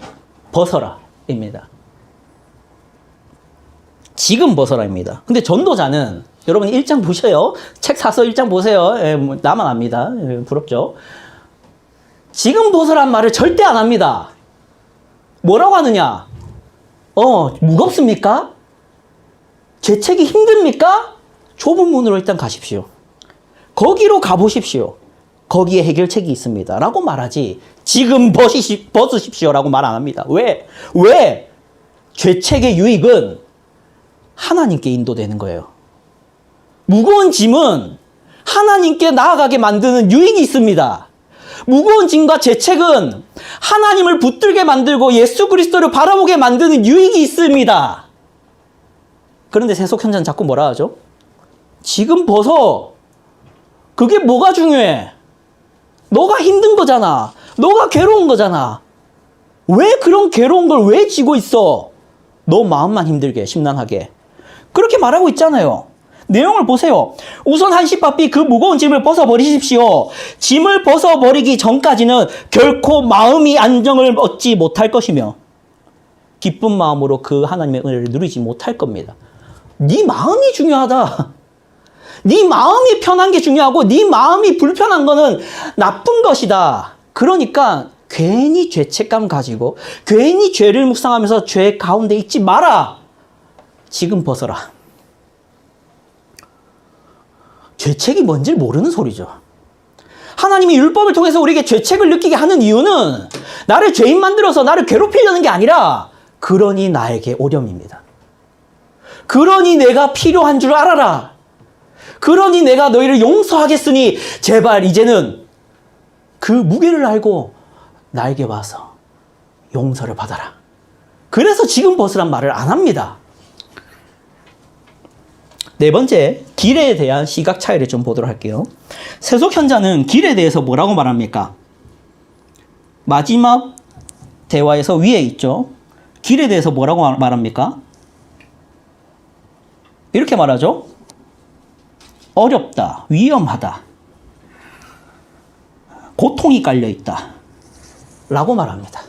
벗어라 입니다. 지금 벗어라입니다. 근데 전도자는, 여러분 1장 보셔요. 책 사서 1장 보세요. 나만 압니다. 부럽죠? 지금 벗어란 말을 절대 안 합니다. 뭐라고 하느냐? 무겁습니까? 죄책이 힘듭니까? 좁은 문으로 일단 가십시오. 거기로 가보십시오. 거기에 해결책이 있습니다. 라고 말하지, 지금 벗으십시오 라고 말 안 합니다. 왜? 죄책의 유익은 하나님께 인도되는 거예요. 무거운 짐은 하나님께 나아가게 만드는 유익이 있습니다. 무거운 짐과 죄책은 하나님을 붙들게 만들고 예수 그리스도를 바라보게 만드는 유익이 있습니다. 그런데 세속현자는 자꾸 뭐라 하죠? 지금 벗어. 그게 뭐가 중요해? 너가 힘든 거잖아. 너가 괴로운 거잖아. 왜 그런 괴로운 걸 왜 지고 있어? 너 마음만 힘들게, 심란하게. 그렇게 말하고 있잖아요. 내용을 보세요. 우선 한시바삐 그 무거운 짐을 벗어버리십시오. 짐을 벗어버리기 전까지는 결코 마음이 안정을 얻지 못할 것이며 기쁜 마음으로 그 하나님의 은혜를 누리지 못할 겁니다. 네 마음이 중요하다. 네 마음이 편한 게 중요하고 네 마음이 불편한 거는 나쁜 것이다. 그러니까 괜히 죄책감 가지고 괜히 죄를 묵상하면서 죄 가운데 있지 마라. 지금 벗어라. 죄책이 뭔지 모르는 소리죠. 하나님이 율법을 통해서 우리에게 죄책을 느끼게 하는 이유는 나를 죄인 만들어서 나를 괴롭히려는 게 아니라 그러니 나에게 오렴입니다. 그러니 내가 필요한 줄 알아라. 그러니 내가 너희를 용서하겠으니 제발 이제는 그 무게를 알고 나에게 와서 용서를 받아라. 그래서 지금 벗으란 말을 안 합니다. 네 번째, 길에 대한 시각 차이를 좀 보도록 할게요. 세속현자는 길에 대해서 뭐라고 말합니까? 마지막 대화에서 위에 있죠. 길에 대해서 뭐라고 말합니까? 이렇게 말하죠. 어렵다, 위험하다, 고통이 깔려있다 라고 말합니다.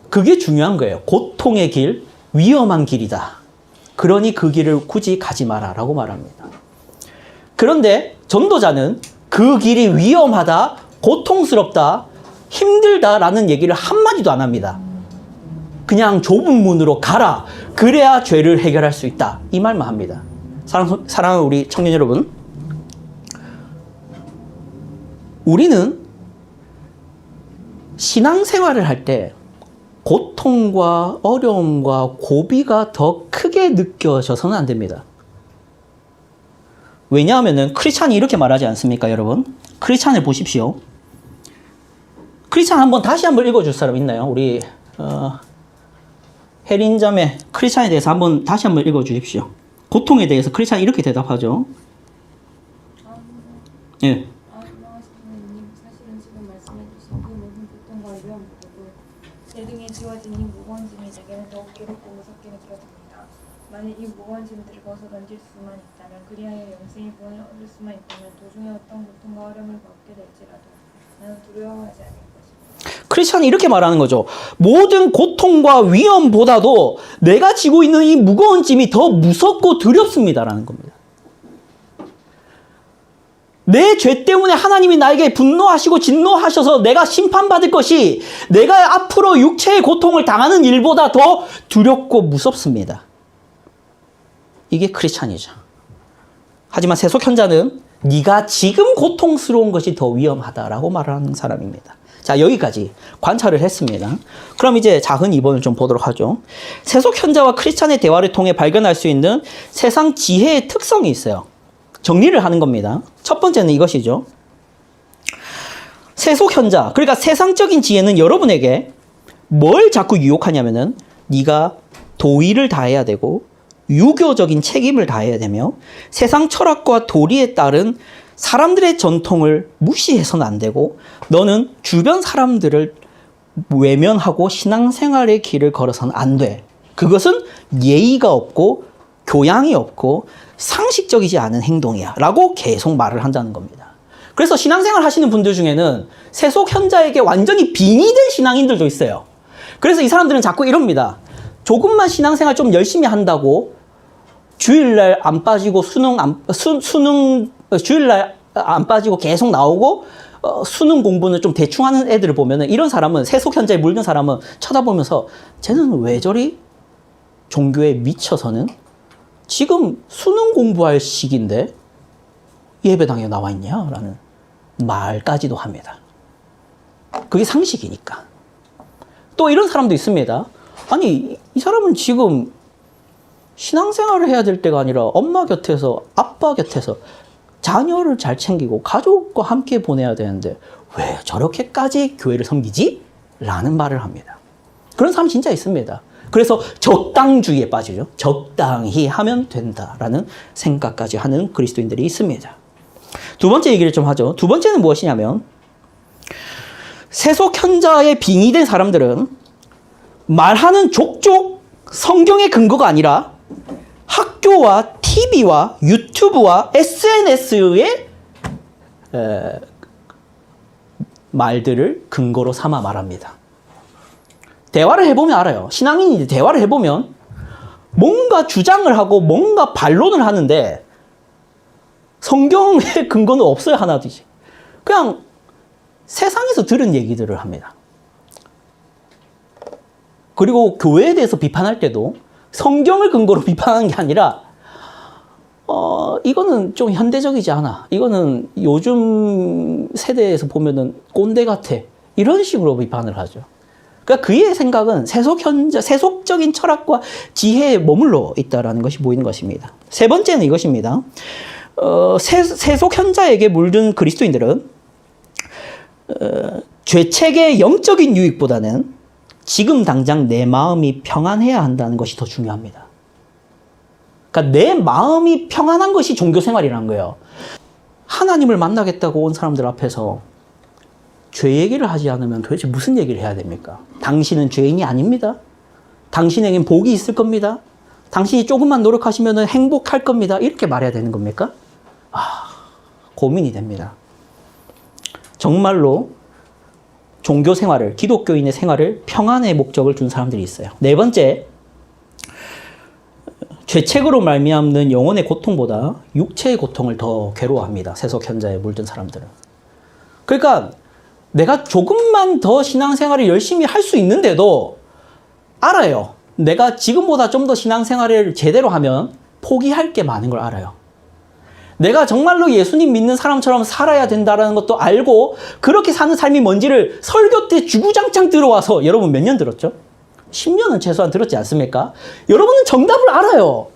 그게 중요한 거예요. 고통의 길, 위험한 길이다. 그러니 그 길을 굳이 가지 마라 라고 말합니다. 그런데 전도자는 그 길이 위험하다, 고통스럽다, 힘들다 라는 얘기를 한마디도 안 합니다. 그냥 좁은 문으로 가라. 그래야 죄를 해결할 수 있다. 이 말만 합니다. 사랑하는 우리 청년 여러분, 우리는 신앙생활을 할 때 고통과 어려움과 고비가 더 크게 느껴져서는 안 됩니다. 왜냐하면 크리스찬이 이렇게 말하지 않습니까, 여러분? 크리스찬을 보십시오. 크리스찬 다시 한번 읽어줄 사람 있나요? 우리 혜린자매 크리스찬에 대해서 다시 한번 읽어주십시오. 고통에 대해서 크리스찬이 이렇게 대답하죠. 예.
사실은 지금 말씀해주신 그 모든 고통과 위험보다도 내 등에 지워진 이 무거운 짐이 내게는 더욱 괴롭고 무섭게 느껴집니다. 만일 이 무거운 짐들을 벗어 던질 수만 있다면, 그리하여 영생의 구원을 얻을 수만 있다면 도중에 어떤 고통과 어려움을 겪게 될지라도 나는 두려워하지 않을 것입니다.
크리스찬이 이렇게 말하는 거죠. 모든 고통과 위험보다도 내가 지고 있는 이 무거운 짐이 더 무섭고 두렵습니다라는 겁니다. 내 죄 때문에 하나님이 나에게 분노하시고 진노하셔서 내가 심판받을 것이 내가 앞으로 육체의 고통을 당하는 일보다 더 두렵고 무섭습니다. 이게 크리스찬이죠. 하지만 세속현자는 네가 지금 고통스러운 것이 더 위험하다라고 말하는 사람입니다. 자, 여기까지 관찰을 했습니다. 그럼 이제 작은 2번을 좀 보도록 하죠. 세속현자와 크리스찬의 대화를 통해 발견할 수 있는 세상 지혜의 특성이 있어요. 정리를 하는 겁니다. 첫 번째는 이것이죠. 세속현자, 그러니까 세상적인 지혜는 여러분에게 뭘 자꾸 유혹하냐면은 네가 도의를 다해야 되고 유교적인 책임을 다해야 되며 세상 철학과 도리에 따른 사람들의 전통을 무시해서는 안 되고 너는 주변 사람들을 외면하고 신앙생활의 길을 걸어서는 안 돼. 그것은 예의가 없고 교양이 없고 상식적이지 않은 행동이야 라고 계속 말을 한다는 겁니다. 그래서 신앙생활 하시는 분들 중에는 세속현자에게 완전히 빙의된 신앙인들도 있어요. 그래서 이 사람들은 자꾸 이럽니다. 조금만 신앙생활 좀 열심히 한다고 주일날 안 빠지고 주일날 안 빠지고 계속 나오고 수능 공부는 좀 대충 하는 애들을 보면은 이런 사람은 세속현자에 물든 사람은 쳐다보면서 쟤는 왜 저리 종교에 미쳐서는 지금 수능 공부할 시기인데 예배당에 나와 있냐? 라는 말까지도 합니다. 그게 상식이니까. 또 이런 사람도 있습니다. 아니, 이 사람은 지금 신앙생활을 해야 될 때가 아니라 엄마 곁에서, 아빠 곁에서 자녀를 잘 챙기고 가족과 함께 보내야 되는데 왜 저렇게까지 교회를 섬기지? 라는 말을 합니다. 그런 사람 진짜 있습니다. 그래서 적당주의에 빠지죠. 적당히 하면 된다라는 생각까지 하는 그리스도인들이 있습니다. 두 번째 얘기를 좀 하죠. 두 번째는 무엇이냐면 세속현자에 빙의된 사람들은 말하는 족족 성경의 근거가 아니라 학교와 TV와 유튜브와 SNS의 말들을 근거로 삼아 말합니다. 대화를 해보면 알아요. 신앙인이 대화를 해보면 뭔가 주장을 하고 뭔가 반론을 하는데 성경의 근거는 없어요. 하나도. 그냥 세상에서 들은 얘기들을 합니다. 그리고 교회에 대해서 비판할 때도 성경을 근거로 비판하는 게 아니라 이거는 좀 현대적이지 않아. 이거는 요즘 세대에서 보면은 꼰대 같아. 이런 식으로 비판을 하죠. 그러니까 그의 생각은 세속적인 철학과 지혜에 머물러 있다라는 것이 보이는 것입니다. 세 번째는 이것입니다. 세속현자에게 물든 그리스도인들은 죄책의 영적인 유익보다는 지금 당장 내 마음이 평안해야 한다는 것이 더 중요합니다. 그러니까 내 마음이 평안한 것이 종교생활이라는 거예요. 하나님을 만나겠다고 온 사람들 앞에서 죄 얘기를 하지 않으면 도대체 무슨 얘기를 해야 됩니까? 당신은 죄인이 아닙니다. 당신에겐 복이 있을 겁니다. 당신이 조금만 노력하시면 행복할 겁니다. 이렇게 말해야 되는 겁니까? 고민이 됩니다. 정말로 종교 생활을, 기독교인의 생활을 평안의 목적을 둔 사람들이 있어요. 네 번째, 죄책으로 말미암는 영혼의 고통보다 육체의 고통을 더 괴로워합니다. 세속현자에 물든 사람들은. 그러니까 내가 조금만 더 신앙생활을 열심히 할 수 있는데도 알아요. 내가 지금보다 좀 더 신앙생활을 제대로 하면 포기할 게 많은 걸 알아요. 내가 정말로 예수님 믿는 사람처럼 살아야 된다는 것도 알고 그렇게 사는 삶이 뭔지를 설교 때 주구장창 들어와서 여러분 몇 년 들었죠? 10년은 최소한 들었지 않습니까? 여러분은 정답을 알아요.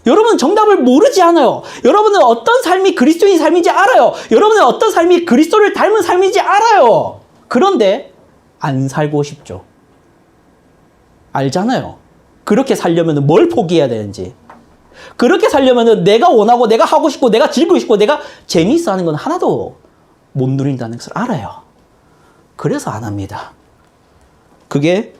여러분은 정답을 모르지 않아요. 여러분은 어떤 삶이 그리스도인 삶인지 알아요. 여러분은 어떤 삶이 그리스도를 닮은 삶인지 알아요. 그런데 안 살고 싶죠. 알잖아요. 그렇게 살려면 뭘 포기해야 되는지. 그렇게 살려면 내가 원하고 내가 하고 싶고 내가 즐기고 싶고 내가 재미있어 하는 건 하나도 못 누린다는 것을 알아요. 그래서 안 합니다. 그게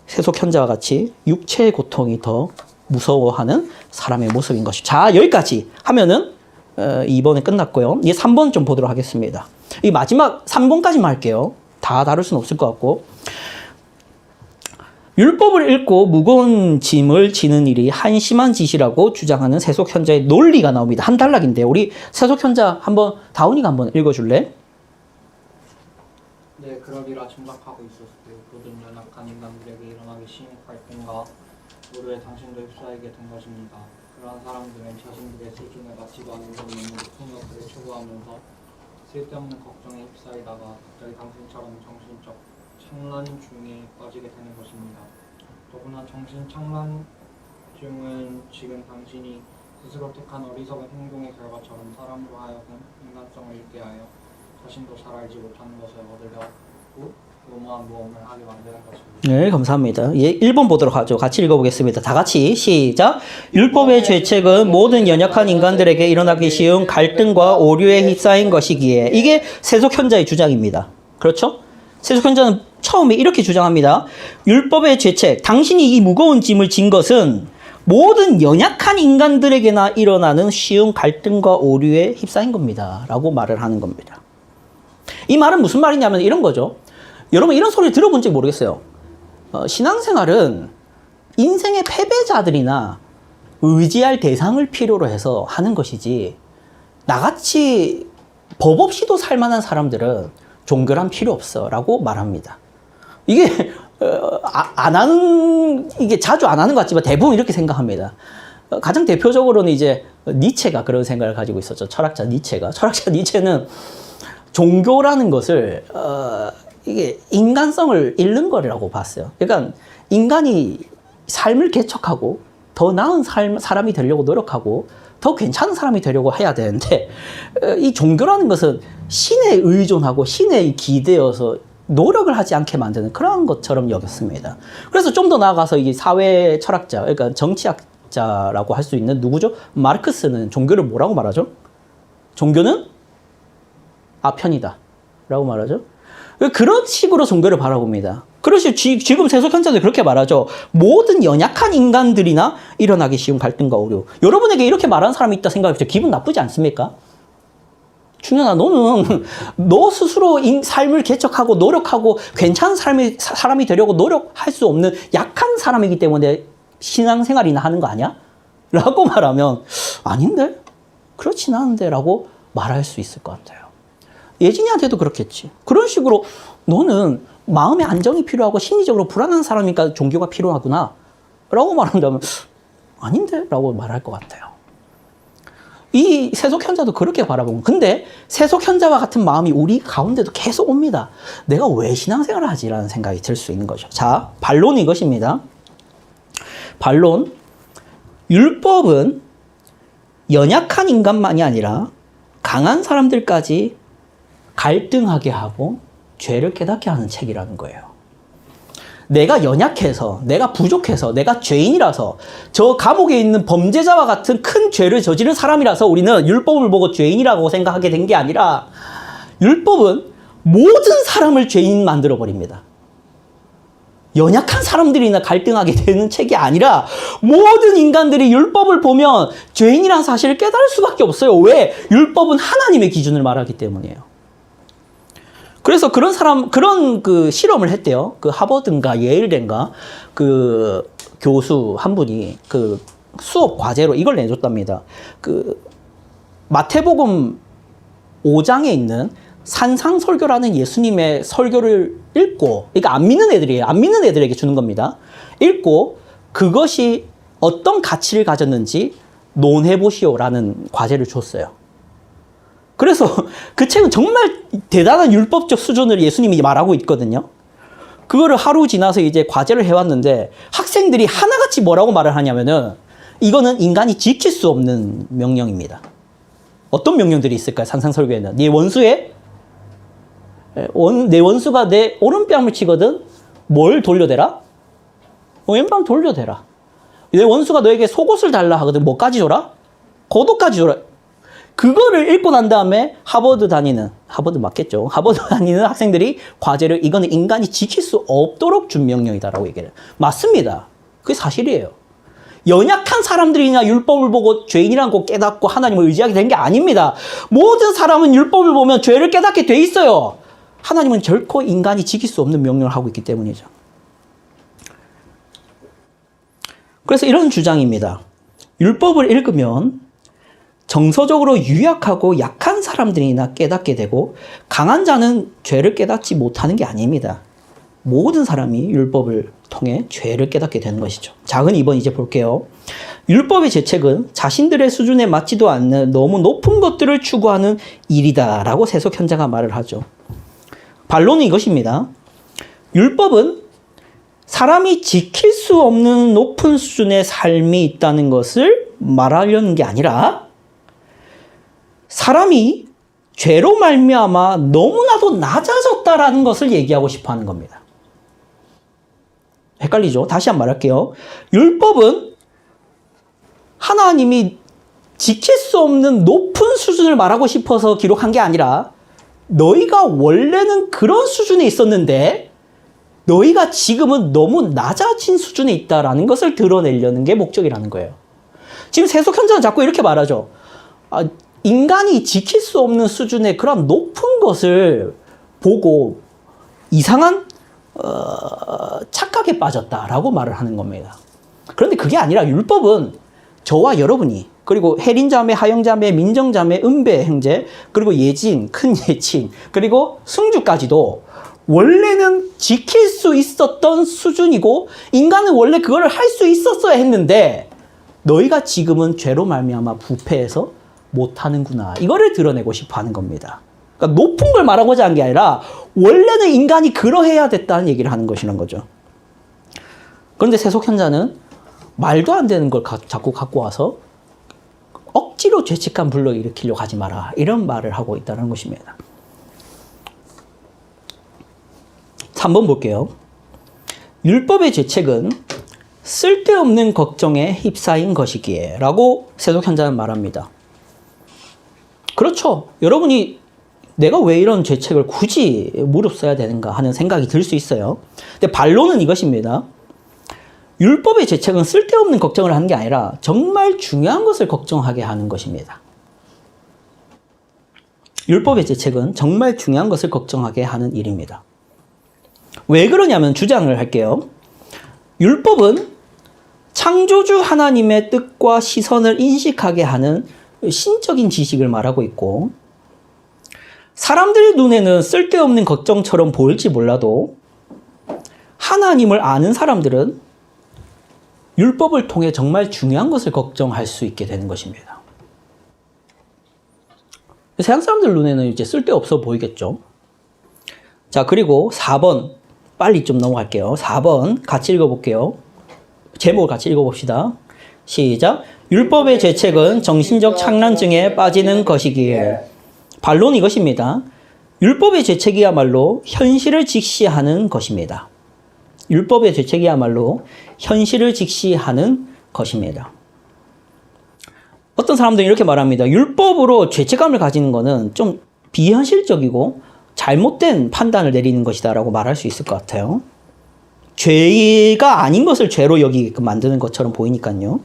세속현자와 같이 육체의 고통이 더 무서워하는 사람의 모습인 것이죠. 자, 여기까지 하면은 2번은 끝났고요. 이제 3번 좀 보도록 하겠습니다. 이 마지막 3번까지만 할게요. 다 다룰 수는 없을 것 같고. 율법을 읽고 무거운 짐을 지는 일이 한심한 짓이라고 주장하는 세속현자의 논리가 나옵니다. 한 단락인데 우리 세속현자 한번 다운이가 한번 읽어줄래?
네, 그러리라 짐작하고 있었을 때 모든 연약한 인간들에게 일어나기 쉬운 갈등과 오류에 당신도 휩싸이게 된 것입니다. 그러한 사람들은 자신들의 수준에 맞지도 않는 폭력을 추구하면서 쓸데없는 걱정에 휩싸이다가 갑자기 당신처럼 정신적 착란 중에 빠지게 되는 것입니다. 더구나 정신 착란증은 지금 당신이 스스로 택한 어리석은 행동의 결과처럼 사람으로 하여금 인간성을 잃게 하여 자신도 잘 알지 못하는 것을 얻으려고 무모한 모험을 하게 만드는 것입니다.
네, 감사합니다. 예, 1번 보도록 하죠. 같이 읽어보겠습니다. 다 같이 시작. 율법의 죄책은 모든 연약한 인간들에게 일어나기 쉬운 갈등과 오류에 휩싸인 것이기에 이게 세속현자의 주장입니다. 그렇죠? 세속현자는 처음에 이렇게 주장합니다. 율법의 죄책, 당신이 이 무거운 짐을 진 것은 모든 연약한 인간들에게나 일어나는 쉬운 갈등과 오류에 휩싸인 겁니다. 라고 말을 하는 겁니다. 이 말은 무슨 말이냐면 이런 거죠. 여러분 이런 소리 들어본지 모르겠어요. 신앙생활은 인생의 패배자들이나 의지할 대상을 필요로 해서 하는 것이지 나같이 법 없이도 살만한 사람들은 종교란 필요 없어 라고 말합니다. 이게 이게 자주 안 하는 것 같지만 대부분 이렇게 생각합니다. 가장 대표적으로는 이제 니체가 그런 생각을 가지고 있었죠. 철학자 니체는 종교라는 것을 이게 인간성을 잃는 거라고 봤어요. 그러니까 인간이 삶을 개척하고 더 나은 사람이 되려고 노력하고 더 괜찮은 사람이 되려고 해야 되는데 이 종교라는 것은 신에 의존하고 신에 기대어서 노력을 하지 않게 만드는 그런 것처럼 여겼습니다. 그래서 좀 더 나아가서 이 사회 철학자, 그러니까 정치학자라고 할 수 있는 누구죠? 마르크스는 종교를 뭐라고 말하죠? 종교는 아편이다 라고 말하죠. 그런 식으로 종교를 바라봅니다. 그래서 지금 세속현자도 그렇게 말하죠. 모든 연약한 인간들이나 일어나기 쉬운 갈등과 오류. 여러분에게 이렇게 말하는 사람이 있다 생각해보세요. 기분 나쁘지 않습니까? 충현아, 너는 너 스스로 삶을 개척하고 노력하고 괜찮은 사람이 되려고 노력할 수 없는 약한 사람이기 때문에 신앙생활이나 하는 거 아니야? 라고 말하면 아닌데? 그렇진 않은데? 라고 말할 수 있을 것 같아요. 예진이한테도 그렇겠지. 그런 식으로 너는 마음의 안정이 필요하고 심리적으로 불안한 사람이니까 종교가 필요하구나 라고 말한다면 아닌데? 라고 말할 것 같아요. 이 세속현자도 그렇게 바라보고, 근데 세속현자와 같은 마음이 우리 가운데도 계속 옵니다. 내가 왜 신앙생활을 하지? 라는 생각이 들 수 있는 거죠. 자, 반론은 이것입니다. 반론. 율법은 연약한 인간만이 아니라 강한 사람들까지 갈등하게 하고 죄를 깨닫게 하는 책이라는 거예요. 내가 연약해서, 내가 부족해서, 내가 죄인이라서, 저 감옥에 있는 범죄자와 같은 큰 죄를 저지른 사람이라서 우리는 율법을 보고 죄인이라고 생각하게 된 게 아니라 율법은 모든 사람을 죄인 만들어버립니다. 연약한 사람들이나 갈등하게 되는 책이 아니라 모든 인간들이 율법을 보면 죄인이라는 사실을 깨달을 수밖에 없어요. 왜? 율법은 하나님의 기준을 말하기 때문이에요. 그래서 그런 그 실험을 했대요. 그 하버드인가 예일대인가 그 교수 한 분이 그 수업 과제로 이걸 내줬답니다. 그 마태복음 5장에 있는 산상설교라는 예수님의 설교를 읽고, 그러니까 안 믿는 애들이에요. 안 믿는 애들에게 주는 겁니다. 읽고 그것이 어떤 가치를 가졌는지 논해보시오라는 과제를 줬어요. 그래서 그 책은 정말 대단한 율법적 수준을 예수님이 말하고 있거든요. 그거를 하루 지나서 이제 과제를 해왔는데 학생들이 하나같이 뭐라고 말을 하냐면은 이거는 인간이 지킬 수 없는 명령입니다. 어떤 명령들이 있을까요? 산상설교에는 내 원수가 내 오른뺨을 치거든 뭘 돌려대라? 왼뺨 돌려대라. 내 원수가 너에게 속옷을 달라 하거든 뭐까지 줘라? 겉옷까지 줘라. 그거를 읽고 난 다음에 하버드 맞겠죠? 하버드 다니는 학생들이 과제를 이거는 인간이 지킬 수 없도록 준 명령이다라고 얘기해요. 맞습니다. 그게 사실이에요. 연약한 사람들이나 율법을 보고 죄인이라고 깨닫고 하나님을 의지하게 된 게 아닙니다. 모든 사람은 율법을 보면 죄를 깨닫게 돼 있어요. 하나님은 결코 인간이 지킬 수 없는 명령을 하고 있기 때문이죠. 그래서 이런 주장입니다. 율법을 읽으면 정서적으로 유약하고 약한 사람들이나 깨닫게 되고 강한 자는 죄를 깨닫지 못하는 게 아닙니다. 모든 사람이 율법을 통해 죄를 깨닫게 되는 것이죠. 작은 2번 이제 볼게요. 율법의 죄책은 자신들의 수준에 맞지도 않는 너무 높은 것들을 추구하는 일이다 라고 세속현자가 말을 하죠. 반론은 이것입니다. 율법은 사람이 지킬 수 없는 높은 수준의 삶이 있다는 것을 말하려는 게 아니라 사람이 죄로 말미암아 너무나도 낮아졌다라는 것을 얘기하고 싶어 하는 겁니다. 헷갈리죠? 다시 한번 말할게요. 율법은 하나님이 지킬 수 없는 높은 수준을 말하고 싶어서 기록한 게 아니라 너희가 원래는 그런 수준에 있었는데 너희가 지금은 너무 낮아진 수준에 있다라는 것을 드러내려는 게 목적이라는 거예요. 지금 세속현자는 자꾸 이렇게 말하죠. 인간이 지킬 수 없는 수준의 그런 높은 것을 보고 이상한 착각에 빠졌다라고 말을 하는 겁니다. 그런데 그게 아니라 율법은 저와 여러분이 그리고 혜린자매, 하영자매, 민정자매, 은배 형제 그리고 예진, 큰 예친 그리고 승주까지도 원래는 지킬 수 있었던 수준이고 인간은 원래 그걸 할 수 있었어야 했는데 너희가 지금은 죄로 말미암아 부패해서 못하는구나. 이거를 드러내고 싶어 하는 겁니다. 그러니까 높은 걸 말하고자 한 게 아니라 원래는 인간이 그러해야 됐다는 얘기를 하는 것이란 거죠. 그런데 세속현자는 말도 안 되는 걸 자꾸 갖고 와서 억지로 죄책감 불러일으키려고 하지 마라. 이런 말을 하고 있다는 것입니다. 3번 볼게요. 율법의 죄책은 쓸데없는 걱정에 휩싸인 것이기에 라고 세속현자는 말합니다. 그렇죠. 여러분이 내가 왜 이런 죄책을 굳이 무릅써야 되는가 하는 생각이 들 수 있어요. 근데 반론은 이것입니다. 율법의 죄책은 쓸데없는 걱정을 하는 게 아니라 정말 중요한 것을 걱정하게 하는 것입니다. 율법의 죄책은 정말 중요한 것을 걱정하게 하는 일입니다. 왜 그러냐면 주장을 할게요. 율법은 창조주 하나님의 뜻과 시선을 인식하게 하는 신적인 지식을 말하고 있고, 사람들 눈에는 쓸데없는 걱정처럼 보일지 몰라도 하나님을 아는 사람들은 율법을 통해 정말 중요한 것을 걱정할 수 있게 되는 것입니다. 세상 사람들 눈에는 이제 쓸데없어 보이겠죠. 자, 그리고 4번 빨리 좀 넘어갈게요. 4번 같이 읽어볼게요. 제목을 같이 읽어봅시다. 시작. 율법의 죄책은 정신적 착란증에 빠지는 것이기에. 반론은 이것입니다. 율법의 죄책이야말로 현실을 직시하는 것입니다. 율법의 죄책이야말로 현실을 직시하는 것입니다. 어떤 사람들은 이렇게 말합니다. 율법으로 죄책감을 가지는 것은 좀 비현실적이고 잘못된 판단을 내리는 것이다 라고 말할 수 있을 것 같아요. 죄가 아닌 것을 죄로 여기게끔 만드는 것처럼 보이니까요.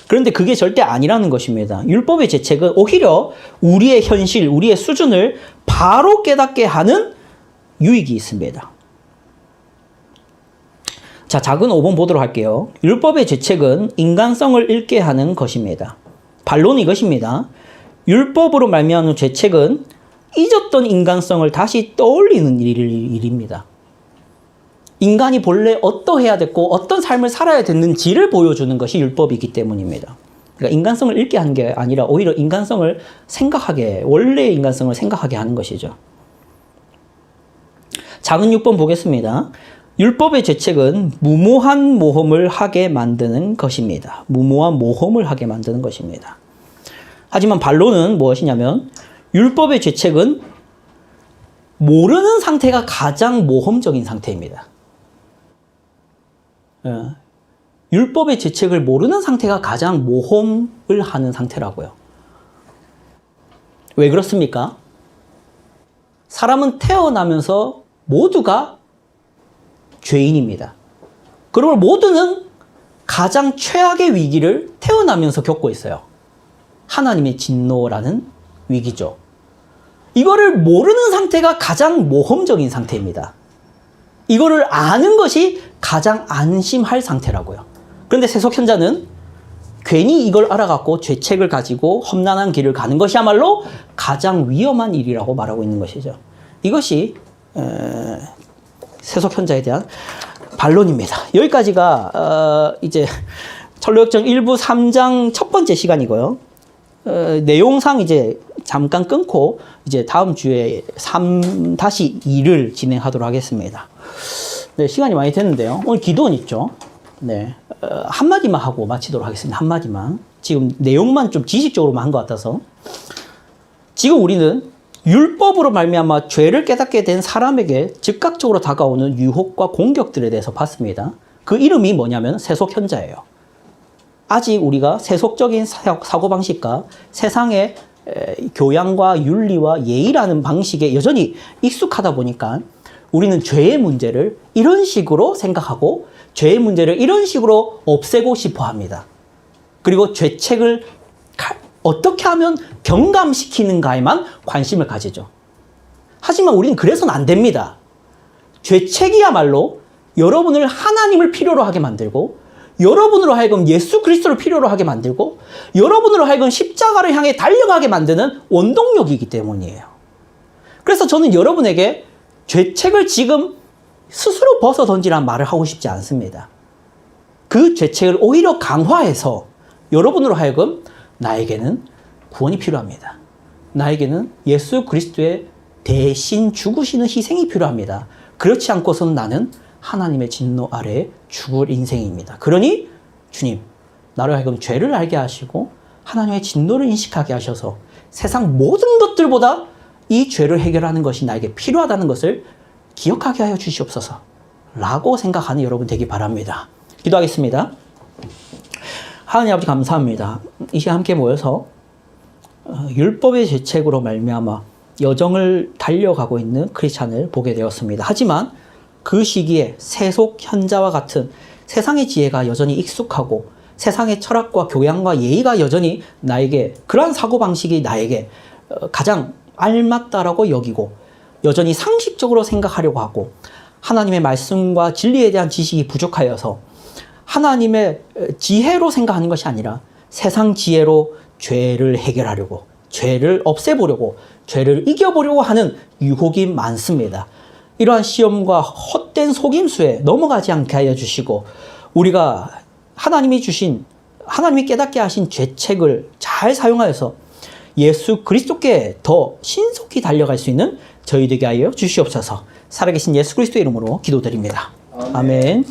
그런데 그게 절대 아니라는 것입니다. 율법의 죄책은 오히려 우리의 현실, 우리의 수준을 바로 깨닫게 하는 유익이 있습니다. 자, 작은 5번 보도록 할게요. 율법의 죄책은 인간성을 잃게 하는 것입니다. 반론은 이것입니다. 율법으로 말미암은 죄책은 잊었던 인간성을 다시 떠올리는 일입니다. 인간이 본래 어떠해야 됐고 어떤 삶을 살아야 됐는지를 보여주는 것이 율법이기 때문입니다. 그러니까 인간성을 잃게 하는 게 아니라 오히려 인간성을 생각하게, 원래의 인간성을 생각하게 하는 것이죠. 작은 6번 보겠습니다. 율법의 죄책은 무모한 모험을 하게 만드는 것입니다. 무모한 모험을 하게 만드는 것입니다. 하지만 반론은 무엇이냐면 율법의 죄책은 모르는 상태가 가장 모험적인 상태입니다. 율법의 죄책을 모르는 상태가 가장 모험을 하는 상태라고요. 왜 그렇습니까? 사람은 태어나면서 모두가 죄인입니다. 그러므로 모두는 가장 최악의 위기를 태어나면서 겪고 있어요. 하나님의 진노라는 위기죠. 이거를 모르는 상태가 가장 모험적인 상태입니다. 이거를 아는 것이 가장 안심할 상태라고요. 그런데 세속현자는 괜히 이걸 알아갖고 죄책을 가지고 험난한 길을 가는 것이야말로 가장 위험한 일이라고 말하고 있는 것이죠. 이것이 세속현자에 대한 반론입니다. 여기까지가 이제 철로역정 1부 3장 첫 번째 시간이고요. 내용상 이제 잠깐 끊고 이제 다음 주에 3-2를 진행하도록 하겠습니다. 네, 시간이 많이 됐는데요. 오늘 기도원 있죠? 네, 한마디만 하고 마치도록 하겠습니다. 한마디만. 지금 내용만 좀 지식적으로만 한 것 같아서. 지금 우리는 율법으로 말미암아 죄를 깨닫게 된 사람에게 즉각적으로 다가오는 유혹과 공격들에 대해서 봤습니다. 그 이름이 뭐냐면 세속현자예요. 아직 우리가 세속적인 사고방식과 세상의 교양과 윤리와 예의라는 방식에 여전히 익숙하다 보니까 우리는 죄의 문제를 이런 식으로 생각하고 죄의 문제를 이런 식으로 없애고 싶어 합니다. 그리고 죄책을 어떻게 하면 경감시키는가에만 관심을 가지죠. 하지만 우리는 그래서는 안 됩니다. 죄책이야말로 여러분을 하나님을 필요로 하게 만들고 여러분으로 하여금 예수 그리스도를 필요로 하게 만들고 여러분으로 하여금 십자가를 향해 달려가게 만드는 원동력이기 때문이에요. 그래서 저는 여러분에게 죄책을 지금 스스로 벗어 던지라는 말을 하고 싶지 않습니다. 그 죄책을 오히려 강화해서 여러분으로 하여금 나에게는 구원이 필요합니다. 나에게는 예수 그리스도의 대신 죽으시는 희생이 필요합니다. 그렇지 않고서는 나는 하나님의 진노 아래에 죽을 인생입니다. 그러니 주님, 나를 하여금 죄를 알게 하시고 하나님의 진노를 인식하게 하셔서 세상 모든 것들보다 이 죄를 해결하는 것이 나에게 필요하다는 것을 기억하게 하여 주시옵소서 라고 생각하는 여러분 되기 바랍니다. 기도하겠습니다. 하나님 아버지 감사합니다. 이 시간 함께 모여서 율법의 죄책으로 말미암아 여정을 달려가고 있는 크리스찬을 보게 되었습니다. 하지만 그 시기에 세속 현자와 같은 세상의 지혜가 여전히 익숙하고 세상의 철학과 교양과 예의가 여전히 나에게 그러한 사고방식이 나에게 가장 알맞다라고 여기고 여전히 상식적으로 생각하려고 하고 하나님의 말씀과 진리에 대한 지식이 부족하여서 하나님의 지혜로 생각하는 것이 아니라 세상 지혜로 죄를 해결하려고 죄를 없애보려고 죄를 이겨보려고 하는 유혹이 많습니다. 이러한 시험과 헛된 속임수에 넘어가지 않게 하여 주시고 우리가 하나님이 깨닫게 하신 죄책을 잘 사용하여서 예수 그리스도께 더 신속히 달려갈 수 있는 저희 되게 하여 주시옵소서. 살아계신 예수 그리스도의 이름으로 기도드립니다. 아멘.